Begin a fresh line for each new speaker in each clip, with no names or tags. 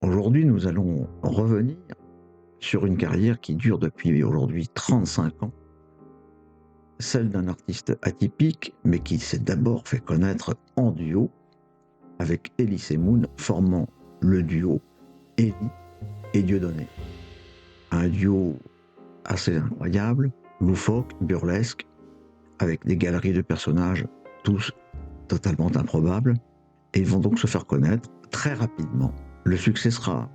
Aujourd'hui, nous allons revenir sur une carrière qui dure depuis aujourd'hui 35 ans, celle d'un artiste atypique, mais qui s'est d'abord fait connaître en duo avec Elie Semoun, formant le duo Elie et Dieudonné. Un duo assez incroyable, loufoque, burlesque, avec des galeries de personnages, tous totalement improbables, et ils vont donc se faire connaître très rapidement. Le succès sera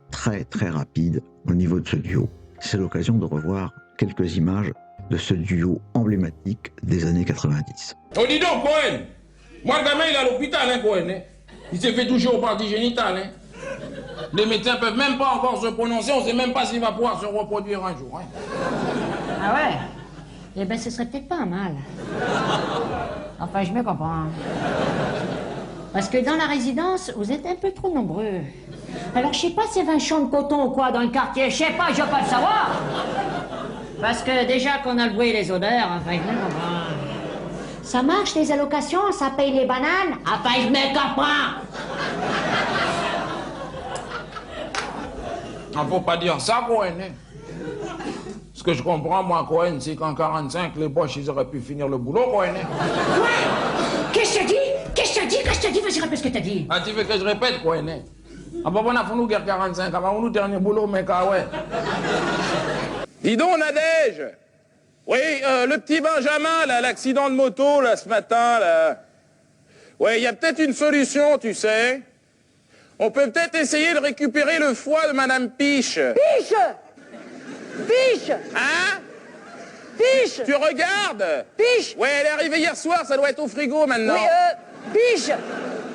très rapide au niveau de ce duo. C'est l'occasion de revoir quelques images de ce duo emblématique des années 90.
Oh, dis donc, Cohen! Moi, le gamin, il est à l'hôpital, hein, Cohen, hein? Il s'est fait toucher aux parties génitales, hein? Les médecins peuvent même pas encore se prononcer, on sait même pas s'il va pouvoir se reproduire un jour, hein?
Ah ouais? Eh ben, ce serait peut-être pas mal. Enfin, je me comprends. Parce que dans la résidence, vous êtes un peu trop nombreux. Alors, je sais pas si c'est 20 champs de coton ou quoi dans le quartier, je sais pas, je veux pas le savoir. Parce que déjà qu'on a le bruit et les odeurs, enfin, je me comprends. Ça marche, les allocations, ça paye les bananes, enfin, je me comprends.
Ah, faut pas dire ça, Cohen, hein? Ce que je comprends, moi, Cohen, c'est qu'en 45, les Boches, ils auraient pu finir le boulot, Cohen, hein?
Quoi? Qu'est-ce que tu dis? Qu'est-ce que tu dis? Qu'est-ce que tu dis? Vas-y, répète ce que t'as dit.
Ah, tu veux que je répète, Cohen, hein? Ah, bah, on a fait nous guerre 45, avant nous dernier boulot, mec, ah ouais. Dis donc, Nadège! Oui, le petit Benjamin, là, l'accident de moto, là, ce matin, là. Ouais, il y a peut-être une solution, tu sais. On peut peut-être essayer de récupérer le foie de Madame Piche.
Piche! Piche!
Hein?
Piche!
Tu regardes?
Piche!
Ouais, elle est arrivée hier soir, ça doit être au frigo maintenant.
Oui, Piche!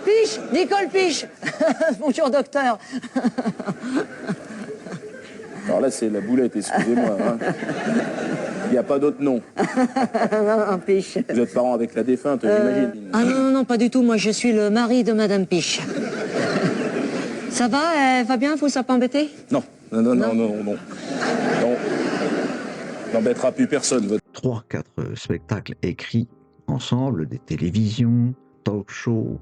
Piche! Nicole Piche! Bonjour, docteur.
Alors là, c'est la boulette, excusez-moi. Hein. Il n'y a pas d'autre nom.
Non, Piche.
Vous êtes parent avec la défunte, j'imagine.
Ah non, pas du tout. Moi, je suis le mari de Madame Piche. Ça va? Elle va bien? Vous ça pas embêté?
Non. N'embêtera plus personne.
3-4 spectacles écrits ensemble, des télévisions, talk shows,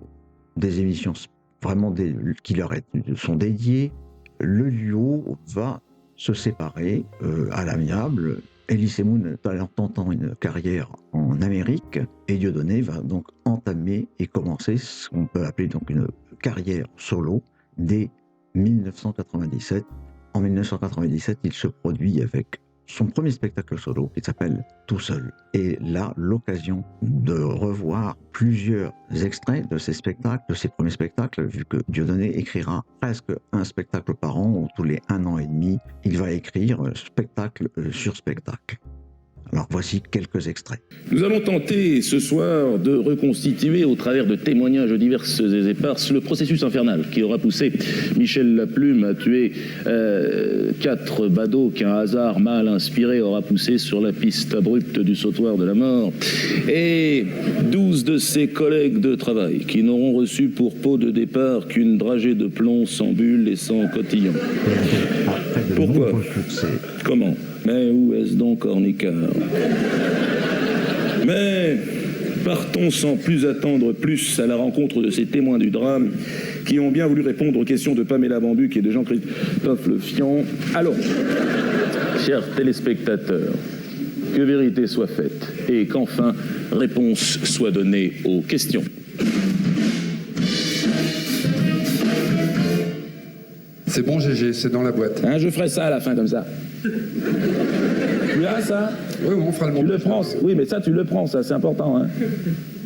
des émissions vraiment qui leur sont dédiées. Le duo va se séparer à l'amiable. Elie Semoun tentant une carrière en Amérique et Dieudonné va donc entamer et commencer ce qu'on peut appeler donc une carrière solo dès 1997. En 1997, il se produit avec son premier spectacle solo qui s'appelle Tout seul. Et là, l'occasion de revoir plusieurs extraits de ces spectacles, de ses premiers spectacles, vu que Dieudonné écrira presque un spectacle par an, ou tous les 1 an et demi, il va écrire spectacle sur spectacle. Alors voici quelques extraits.
Nous allons tenter ce soir de reconstituer au travers de témoignages diverses et éparses le processus infernal qui aura poussé Michel Laplume à tuer 4 badauds qu'un hasard mal inspiré aura poussé sur la piste abrupte du sautoir de la mort et 12 de ses collègues de travail qui n'auront reçu pour pot de départ qu'une dragée de plomb sans bulle et sans cotillon. Pourquoi? Comment? Mais où est-ce donc Ornicard? Mais partons sans plus attendre plus à la rencontre de ces témoins du drame qui ont bien voulu répondre aux questions de Pamela Bambuc et de Jean-Christophe Le Fion. Alors, chers téléspectateurs, que vérité soit faite et qu'enfin réponse soit donnée aux questions.
C'est bon, GG, c'est dans la boîte.
Hein, je ferai ça à la fin comme ça. Tu as ça?
Oui, on fera le
Tu
montage.
le prends? Oui, mais ça, tu le prends, ça, c'est important. Hein.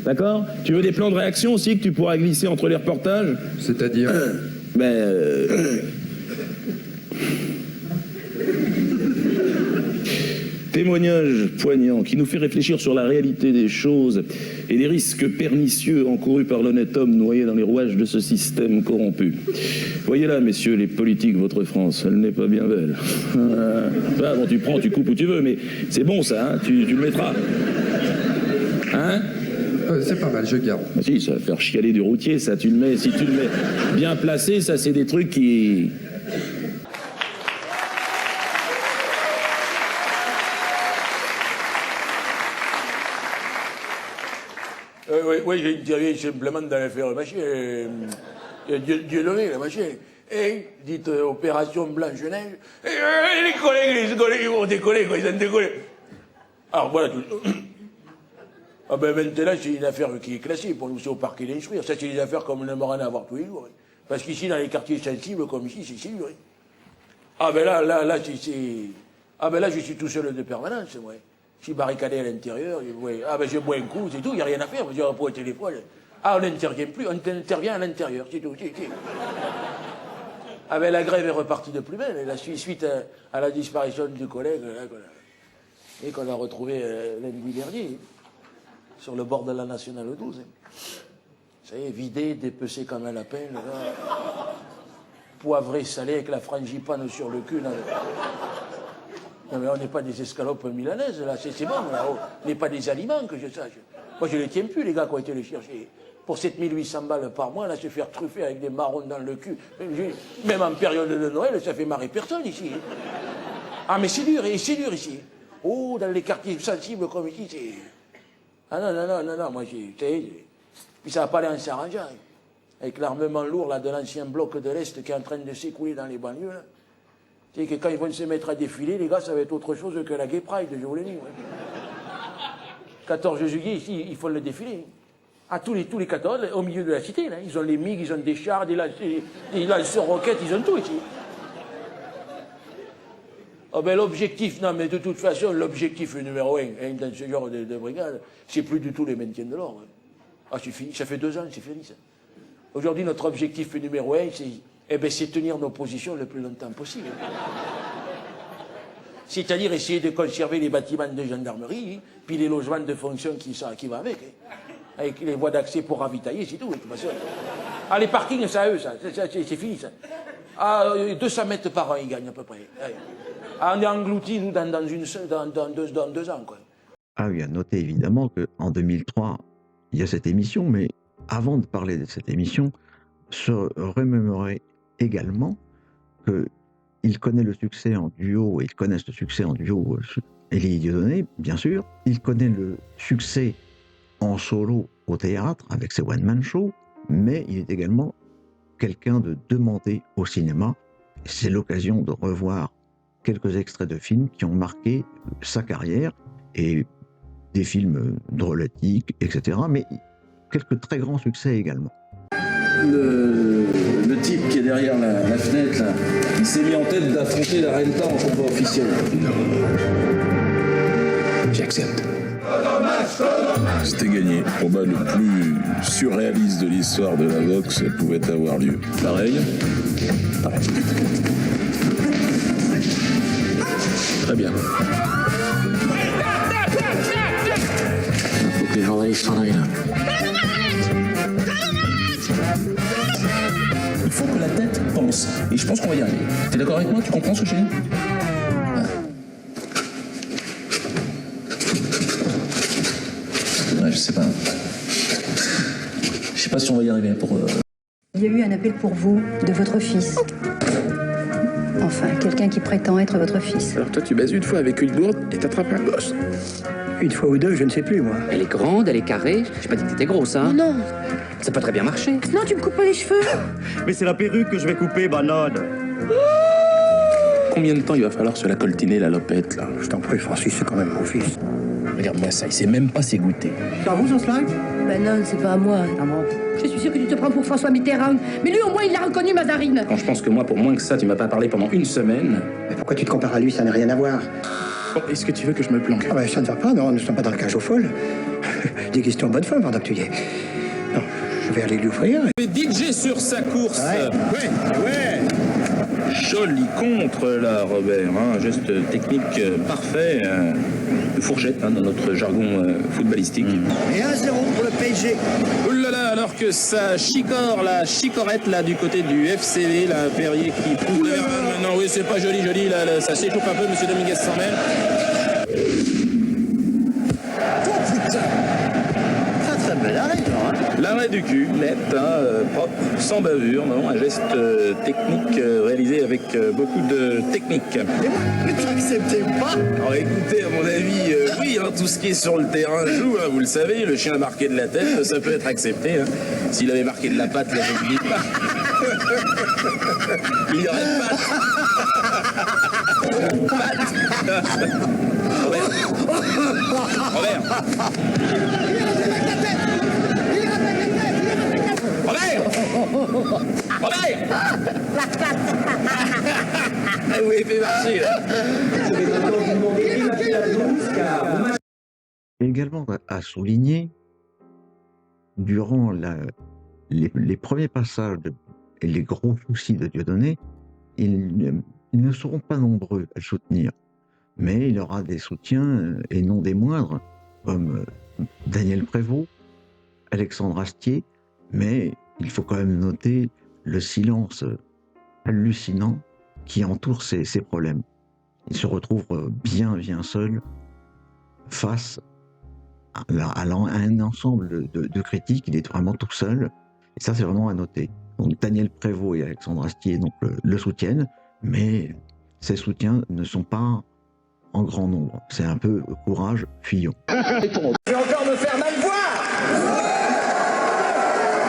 D'accord? Tu veux des plans de réaction aussi que tu pourras glisser entre les reportages?
C'est-à-dire
Témoignage poignant qui nous fait réfléchir sur la réalité des choses et les risques pernicieux encourus par l'honnête homme noyé dans les rouages de ce système corrompu. Voyez là, messieurs les politiques, votre France, elle n'est pas bien belle. Bah, bon, tu prends, tu coupes où tu veux, mais c'est bon ça, hein, tu le mettras. Hein?
c'est pas mal, je garde.
Ah, si, ça va faire chialer du routier, ça, tu le mets, si tu le mets bien placé, ça c'est des trucs qui...
Oui, j'ai une théorie simplement dans l'affaire machin. Dieudonné, la machin.
Et dites opération Blanche-Neige. Et les collègues, ils vont décoller, quoi, ils ont décollé. Alors voilà tout. Ah ben maintenant, c'est une affaire qui est classée pour nous, c'est au parquet d'instruire. Ça, c'est des affaires comme on aimerait en avoir tous les jours. Parce qu'ici, dans les quartiers sensibles, comme ici, c'est sûr. Ah ben là, c'est... Ah ben là, je suis tout seul de permanence, moi. Je suis barricadé à l'intérieur. Ah ben je bois un coup, c'est tout, il n'y a rien à faire. Je réponds au téléphone. Ah, on n'intervient plus, on intervient à l'intérieur, c'est tout. Ah ben la grève est repartie de plus belle. Suite à la disparition du collègue et qu'on a retrouvé lundi dernier, sur le bord de la Nationale 12. Vous savez, vidé, dépecé comme un lapin, là. Poivré, salé, avec la frangipane sur le cul. Là. Non mais on n'est pas des escalopes milanaises, là, c'est bon, là. On n'est pas des aliments, que je sache. Moi, je ne les tiens plus, les gars qui ont été les chercher. Pour 7800 balles par mois, là, se faire truffer avec des marrons dans le cul. Même en période de Noël, ça fait marrer personne, ici. Ah, mais c'est dur ici. Oh, dans les quartiers sensibles comme ici, c'est... Ah non, moi, puis ça va pas aller en s'arrangeant. Avec l'armement lourd, là, de l'ancien bloc de l'Est qui est en train de s'écouler dans les banlieues, là. Tu sais que quand ils vont se mettre à défiler, les gars, ça va être autre chose que la Gay Pride, je vous l'ai dit, ouais. 14 juillet, ici, il faut le défiler. Ah, tous les 14, au milieu de la cité, là. Ils ont les MiG, ils ont des chars, des lance-roquettes, ils ont tout ici. Oh ben l'objectif, non mais de toute façon, l'objectif numéro 1 dans ce genre de brigade, c'est plus du tout les maintiens de l'ordre. Ah c'est fini, ça fait 2 ans, c'est fini ça. Aujourd'hui, notre objectif numéro 1, c'est tenir nos positions le plus longtemps possible. C'est-à-dire essayer de conserver les bâtiments de gendarmerie, puis les logements de fonction qui vont avec. Avec les voies d'accès pour ravitailler, c'est tout. Ah, les parkings, ça, eux, ça c'est fini, ça. Ah, 200 mètres par an, ils gagnent à peu près. Ah, on est engloutis, nous, dans 2 ans, quoi.
Ah oui, à noter évidemment qu'en 2003, il y a cette émission, mais avant de parler de cette émission, se remémorer également qu'il connaît le succès en duo, et ils connaissent le succès en duo, Élie Dieudonné, bien sûr. Il connaît le succès en solo au théâtre, avec ses one-man shows, mais il est également quelqu'un de demandé au cinéma. C'est l'occasion de revoir quelques extraits de films qui ont marqué sa carrière, et des films drôlatiques, etc., mais quelques très grands succès également.
Le type qui est derrière la fenêtre, là, il s'est mis en tête d'affronter la Renta en combat officiel.
Non. J'accepte. C'était gagné. Le combat le plus surréaliste de l'histoire de la boxe pouvait avoir lieu.
Pareil. Très bien. Il faut que les journalistes s'en aillent là. Il faut que la tête pense. Et je pense qu'on va y arriver. T'es d'accord avec moi? Tu comprends ce que je dis? Ouais, je sais pas. Je sais pas si on va y arriver pour...
Il y a eu un appel pour vous, de votre fils. Enfin, quelqu'un qui prétend être votre fils.
Alors toi, tu baises une fois avec une gourde et t'attrapes un gosse.
Une fois ou deux, je ne sais plus, moi.
Elle est grande, elle est carrée. J'ai pas dit que t'étais grosse, hein.
Non.
Ça peut très bien marcher.
Non, tu me coupes pas les cheveux.
Mais c'est la perruque que je vais couper, banane.
Combien de temps il va falloir se la coltiner, la lopette, là?
Je t'en prie, Francis, c'est quand même mon fils.
Regarde-moi ça, il sait même pas s'égoutter.
C'est à vous, ce slide?
Ben non, c'est pas à moi.
Ah bon?
Je suis sûre que tu te prends pour François Mitterrand. Mais lui, au moins, il l'a reconnu, Mazarine.
Quand je pense que moi, pour moins que ça, tu m'as pas parlé pendant une semaine...
Mais pourquoi tu te compares à lui? Ça n'a rien à voir.
Bon, est-ce que tu veux que je me planque?
Ah ben, ça ne va pas, non, nous ne sommes pas dans la cage aux folles. Des questions bonne femme pendant que tu y es. Non, je vais aller lui ouvrir.
DJ sur sa course.
Ouais.
Joli contre là, Robert. Un geste technique parfait. De fourchette dans notre jargon footballistique.
Et 1-0 pour le PSG.
Ouh là là, alors que ça chicore, la chicorette là du côté du FCV, la Perrier qui pousse vers maintenant. Oui, c'est pas joli, là, ça s'échauffe un peu, monsieur Dominguez s'en mêle.
Oh putain! Ça me l'arrêt, hein?
L'arrêt du cul, net, propre, sans bavure, non, un geste technique réalisé avec beaucoup de technique.
Mais tu acceptais pas?
Alors écoutez, à mon avis, oui, hein, tout ce qui est sur le terrain joue, hein, vous le savez, le chien marqué de la tête, ça peut être accepté. Hein. S'il avait marqué de la patte, là, je ne dis pas.
Il y aurait une patte. Robert. Robert. Robert. Ah oui, il fait marcher là.
Également à souligner, durant les premiers passages et les gros soucis de Dieudonné, ils ne seront pas nombreux à le soutenir. Mais il aura des soutiens, et non des moindres, comme Daniel Prévost, Alexandre Astier, mais il faut quand même noter le silence hallucinant qui entoure ces problèmes. Il se retrouve bien seul face à un ensemble de critiques. Il est vraiment tout seul, et ça c'est vraiment à noter. Donc Daniel Prévost et Alexandre Astier donc, le soutiennent, mais ces soutiens ne sont pas en grand nombre. C'est un peu courage, fuyons.
Je vais encore me faire mal voir.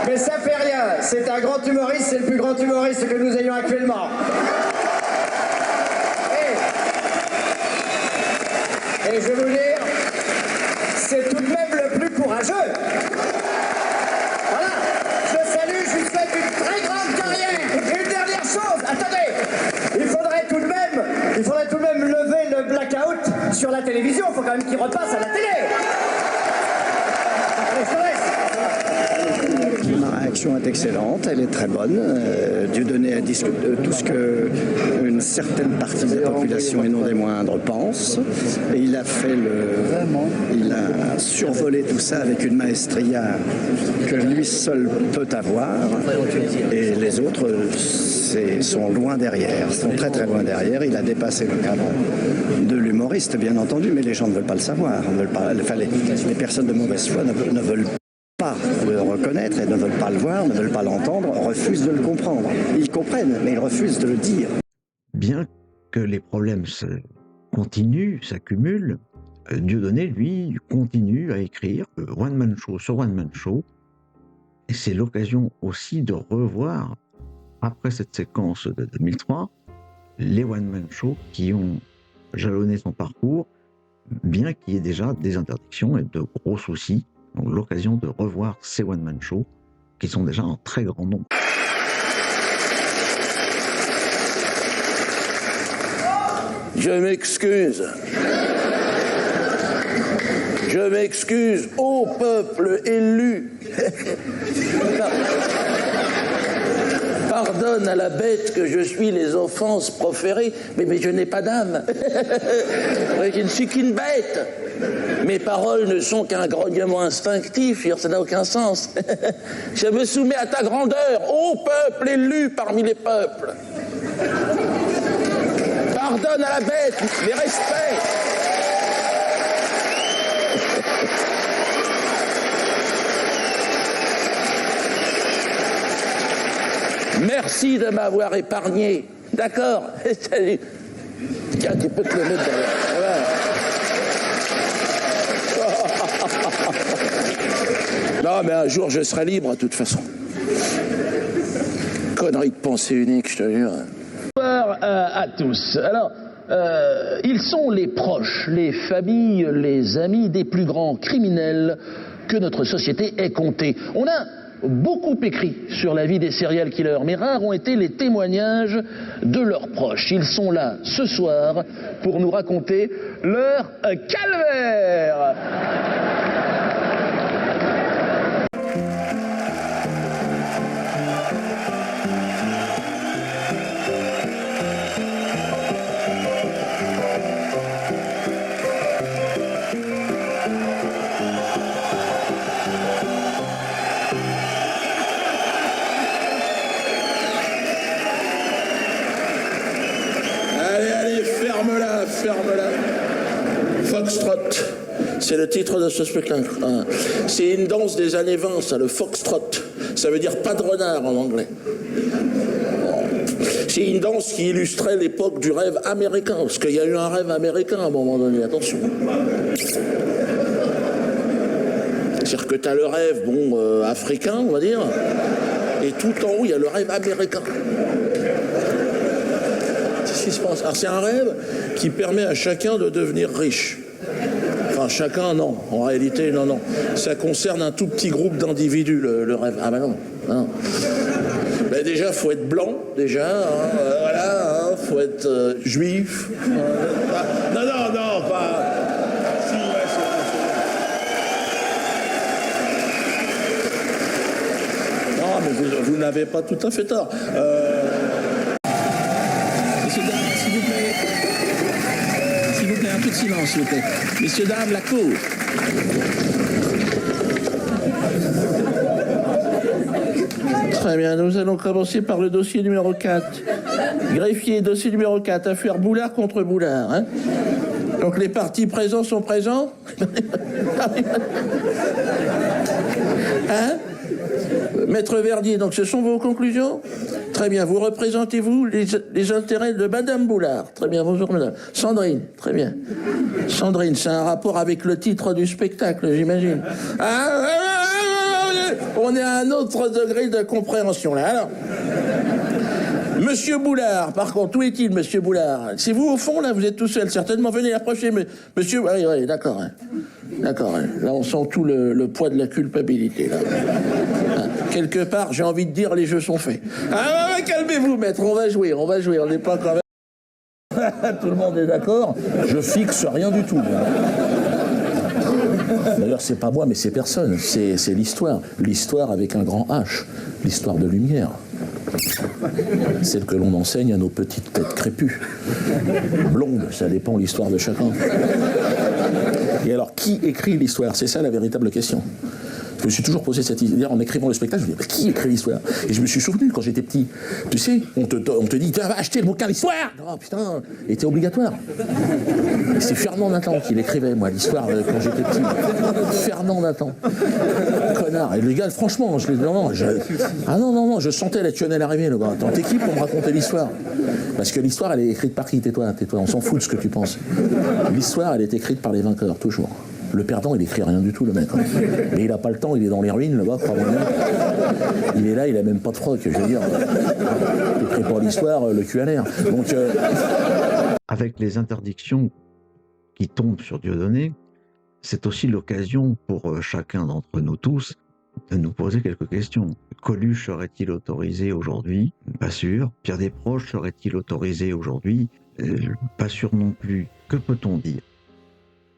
Mais ça fait rien. C'est un grand humoriste, c'est le plus grand humoriste que nous ayons actuellement. Et je vais vous dire, c'est tout de même le plus courageux. Voilà. Je salue, je lui souhaite une très grande carrière. Et une dernière chose, attendez. Il faudrait tout de même lever le blackout sur la télévision. Il faut quand même qu'il repasse à la télé. Allez, je te laisse. La réaction est excellente, elle est très bonne. Dieudonné a dit tout ce qu'une certaine partie de la population, et non des moindres, pense. Et il a survolé tout ça avec une maestria que lui seul peut avoir. Et les autres sont loin derrière, sont très très loin derrière. Il a dépassé le cadre de l'humoriste, bien entendu, mais les gens ne veulent pas le savoir. Les personnes de mauvaise foi ne veulent pas le reconnaître et ne veulent pas le voir, ne veulent pas l'entendre, refusent de le comprendre. Ils comprennent, mais ils refusent de le dire.
Bien que les problèmes s'accumulent, Dieudonné, lui, continue à écrire One Man Show sur One Man Show. Et c'est l'occasion aussi de revoir, après cette séquence de 2003, les One Man Show qui ont jalonné son parcours, bien qu'il y ait déjà des interdictions et de gros soucis. Donc l'occasion de revoir ces One Man Show qui sont déjà en très grand nombre.
Je m'excuse. Je m'excuse au peuple élu. Pardonne à la bête que je suis les offenses proférées, mais je n'ai pas d'âme. Je ne suis qu'une bête. Mes paroles ne sont qu'un grognement instinctif, ça n'a aucun sens. Je me soumets à ta grandeur, ô peuple élu parmi les peuples. Pardonne à la bête, mais respect. Merci de m'avoir épargné. D'accord. Salut. Tiens, tu peux te le mettre derrière. Voilà. Non, mais un jour, je serai libre, de toute façon. Connerie de pensée unique, je te jure.
Bonsoir à tous. Alors, ils sont les proches, les familles, les amis des plus grands criminels que notre société ait comptés. On a beaucoup écrit sur la vie des serial killers, mais rares ont été les témoignages de leurs proches. Ils sont là ce soir pour nous raconter leur calvaire.
Ferme-la. Foxtrot, c'est le titre de ce spectacle. C'est une danse des années 20, ça, le foxtrot. Ça veut dire pas de renard en anglais. C'est une danse qui illustrait l'époque du rêve américain, parce qu'il y a eu un rêve américain à un moment donné, attention. C'est-à-dire que tu as le rêve, africain, on va dire, Et tout en haut, il y a le rêve américain. Qu'est-ce qui se passe? Alors c'est un rêve qui permet à chacun de devenir riche. Enfin, chacun, non. En réalité, non. Ça concerne un tout petit groupe d'individus, le rêve. Ah ben non. Ben déjà, faut être blanc, voilà, faut être juif. Non, pas... Si, ouais, c'est... Non, mais vous n'avez pas tout à fait tort.
Messieurs, dames, s'il vous plaît. S'il vous plaît, un peu de silence, s'il vous plaît. Messieurs, dames, la cour.
Très bien, nous allons commencer par le dossier numéro 4. Greffier, dossier numéro 4, affaire Boulard contre Boulard. Hein. Donc les partis présents sont présents. Hein? Maître Verdier, donc ce sont vos conclusions? Très bien, vous représentez-vous les intérêts de Madame Boulard? Très bien, bonjour madame. Sandrine, très bien. Sandrine, c'est un rapport avec le titre du spectacle, j'imagine. On est à un autre degré de compréhension là. Alors, Monsieur Boulard, par contre, où est-il, Monsieur Boulard? C'est vous au fond là, vous êtes tout seul, certainement. Venez approcher, Monsieur. Oui, d'accord. Hein. D'accord. Hein. Là, on sent tout le poids de la culpabilité là. Hein. Quelque part, j'ai envie de dire, les jeux sont faits. Calmez-vous, maître. On va jouer. On n'est pas quand même. Tout le monde est d'accord. Je fixe rien du tout. D'ailleurs, c'est pas moi, mais c'est personne. C'est l'histoire. L'histoire avec un grand H. L'histoire de lumière. Celle que l'on enseigne à nos petites têtes crépues. Blondes, ça dépend l'histoire de chacun. Et alors, qui écrit l'histoire? C'est ça la véritable question. Je me suis toujours posé cette idée. En écrivant le spectacle, je me dis, qui écrit l'histoire? Et je me suis souvenu quand j'étais petit. Tu sais, on te dit, tu vas acheter le bouquin d'histoire. Oh putain, il était obligatoire. Et c'est Fernand Nathan qui l'écrivait, moi, l'histoire quand j'étais petit. Fernand Nathan. Connard. Et le gars, franchement, non, je sentais la tunnelle arriver, le gars. Attends, t'es qui pour me raconter l'histoire? Parce que l'histoire, elle est écrite par qui? Tais-toi, on s'en fout de ce que tu penses. L'histoire, elle est écrite par les vainqueurs, toujours. Le perdant, il écrit rien du tout, le mec. Mais il a pas le temps, il est dans les ruines, le gars, crois-moi. Il est là, il a même pas de froc, je veux dire. Il écrit pas l'histoire, le cul à l'air. Donc,
Avec les interdictions qui tombent sur Dieudonné, c'est aussi l'occasion pour chacun d'entre nous tous de nous poser quelques questions. Coluche serait-il autorisé aujourd'hui? Pas sûr. Pierre Desproges serait-il autorisé aujourd'hui? Pas sûr non plus. Que peut-on dire?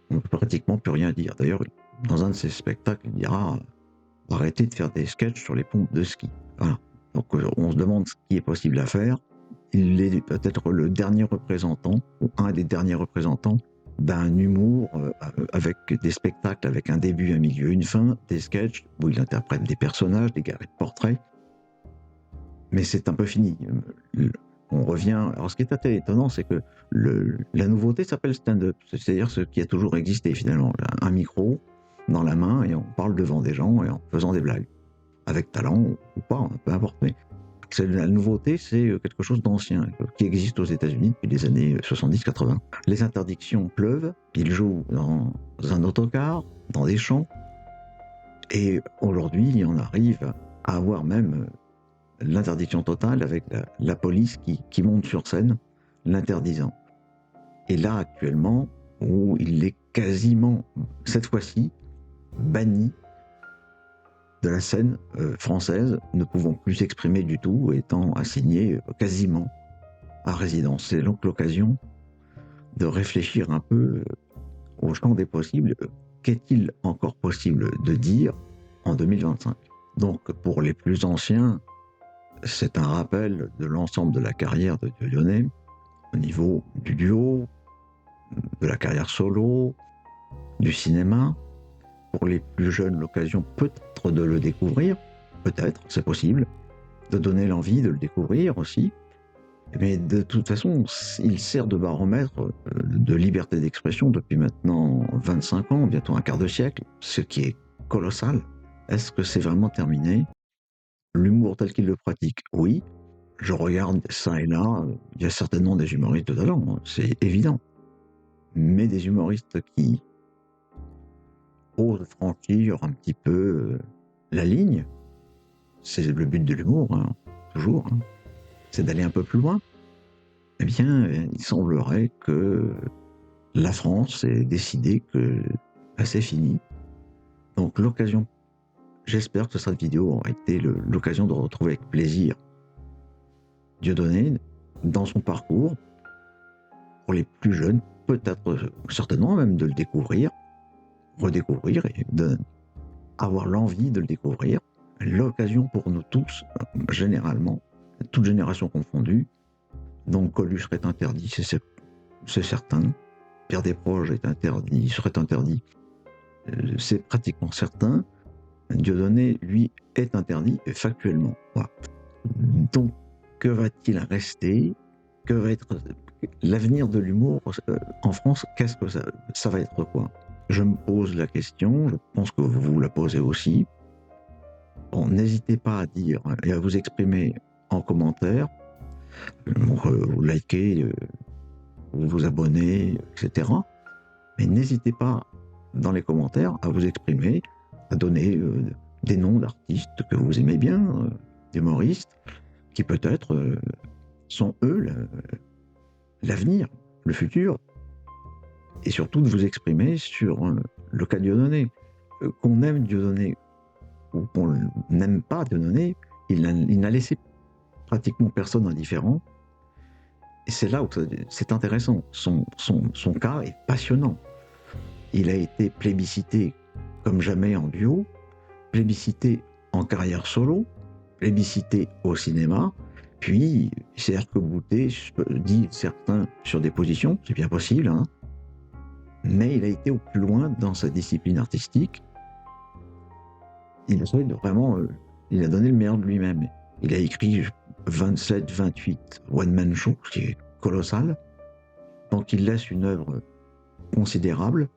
On ne peut pratiquement plus rien dire. D'ailleurs, dans un de ses spectacles, il dira « Arrêtez de faire des sketchs sur les pompes de ski ». Voilà. Donc on se demande ce qui est possible à faire. Il est peut-être le dernier représentant, ou un des derniers représentants, d'un humour avec des spectacles avec un début, un milieu, une fin, des sketchs où il interprète des personnages, des galeries de portraits. Mais c'est un peu fini. On revient. Alors, ce qui est assez étonnant, c'est que la nouveauté s'appelle stand-up, c'est-à-dire ce qui a toujours existé finalement. Un micro dans la main et on parle devant des gens et en faisant des blagues, avec talent ou pas, peu importe. Mais la nouveauté, c'est quelque chose d'ancien qui existe aux États-Unis depuis les années 70-80. Les interdictions pleuvent, ils jouent dans un autocar, dans des champs, et aujourd'hui, on arrive à avoir même l'interdiction totale avec la police qui monte sur scène, l'interdisant. Et là, actuellement, où il est quasiment, cette fois-ci, banni de la scène française, ne pouvant plus s'exprimer du tout, étant assigné quasiment à résidence. C'est donc l'occasion de réfléchir un peu au champ des possibles. Qu'est-il encore possible de dire en 2025? Donc, pour les plus anciens, c'est un rappel de l'ensemble de la carrière de Dieudonné, au niveau du duo, de la carrière solo, du cinéma. Pour les plus jeunes, l'occasion peut-être de le découvrir, peut-être, c'est possible, de donner l'envie de le découvrir aussi. Mais de toute façon, il sert de baromètre de liberté d'expression depuis maintenant 25 ans, bientôt un quart de siècle, ce qui est colossal. Est-ce que c'est vraiment terminé? L'humour tel qu'il le pratique, oui. Je regarde ça et là, il y a certainement des humoristes de talent, c'est évident. Mais des humoristes qui osent franchir un petit peu la ligne, c'est le but de l'humour, hein, toujours, hein, c'est d'aller un peu plus loin. Eh bien, il semblerait que la France ait décidé que c'est fini. Donc l'occasion, j'espère que cette vidéo aura été l'occasion de retrouver avec plaisir Dieudonné dans son parcours. Pour les plus jeunes, peut-être, certainement même de le découvrir, redécouvrir et avoir l'envie de le découvrir. L'occasion pour nous tous, généralement, toute génération confondue. Donc Coluche serait interdit, c'est certain. Pierre Desproges est interdit, serait interdit, c'est pratiquement certain. Dieudonné, lui, est interdit factuellement. Voilà. Donc, que va-t-il rester? Que va être l'avenir de l'humour en France? Qu'est-ce que ça va être quoi? Je me pose la question, je pense que vous vous la posez aussi. Bon, n'hésitez pas à dire et à vous exprimer en commentaire, vous likez, vous abonnez, etc. Mais n'hésitez pas dans les commentaires à vous exprimer, à donner des noms d'artistes que vous aimez bien, d'humoristes, qui peut-être sont eux l'avenir, le futur, et surtout de vous exprimer sur le cas Dieudonné. Qu'on aime Dieudonné ou qu'on n'aime pas Dieudonné, il n'a laissé pratiquement personne indifférent. Et c'est là où c'est intéressant. Son cas est passionnant. Il a été plébiscité comme jamais en duo, plébiscité en carrière solo, plébiscité au cinéma, puis il s'est arc-bouté, dit certains, sur des positions, c'est bien possible, hein, mais il a été au plus loin dans sa discipline artistique. Il a donné le meilleur de lui-même. Il a écrit 27, 28 one-man show, ce qui est colossal. Donc il laisse une œuvre considérable.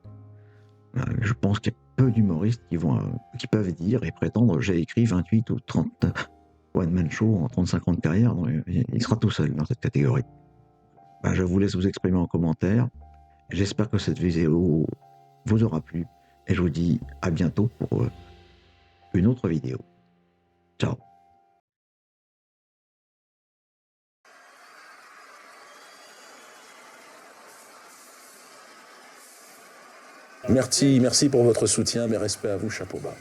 Je pense qu'il y a peu d'humoristes qui peuvent dire et prétendre j'ai écrit 28 ou 30 one-man show en 35 ans de carrière. Donc, il sera tout seul dans cette catégorie. Je vous laisse vous exprimer en commentaire. J'espère que cette vidéo vous aura plu et je vous dis à bientôt pour une autre vidéo. Ciao.
Merci pour votre soutien, mes respects à vous, chapeau bas.